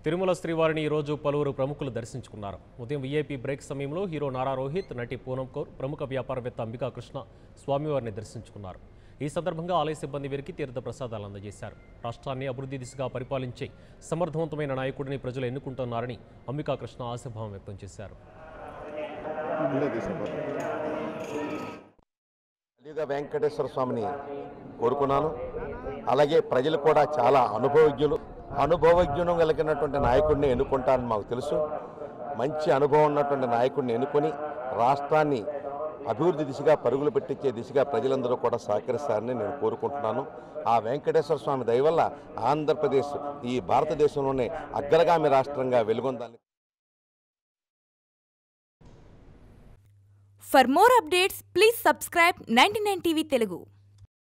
తిరుమల శ్రీవారిని ఈ రోజు పలువురు ప్రముఖులు దర్శించుకున్నారు. ఉదయం వీఐపీ బ్రేక్ సమయంలో హీరో నారా రోహిత్, నటి పూనం కౌర్, ప్రముఖ వ్యాపారవేత్త అంబికా కృష్ణ స్వామివారిని దర్శించుకున్నారు. ఈ సందర్భంగా ఆలయ సిబ్బంది వీరికి తీర్థ ప్రసాదాలు అందజేశారు. రాష్ట్రాన్ని అభివృద్ధి దిశగా పరిపాలించే సమర్థవంతమైన నాయకుడిని ప్రజలు ఎన్నుకుంటున్నారని అంబికా కృష్ణ ఆశాభావం వ్యక్తం చేశారు. వెంకటేశ్వర స్వామిని కోరుకున్నాను. అలాగే ప్రజలు కూడా చాలా అనుభవజ్ఞులు కలిగినటువంటి నాయకుడిని ఎన్నుకుంటానని మాకు తెలుసు. మంచి అనుభవం ఉన్నటువంటి నాయకుడిని ఎన్నుకొని రాష్ట్రాన్ని అభివృద్ధి దిశగా పరుగులు పెట్టించే దిశగా ప్రజలందరూ కూడా సహకరిస్తారని నేను కోరుకుంటున్నాను. ఆ వెంకటేశ్వర స్వామి దయ వల్ల ఆంధ్రప్రదేశ్ ఈ భారతదేశంలోనే అగ్రగామి రాష్ట్రంగా వెలుగొందాలని. For more updates, please subscribe 99 TV Telugu.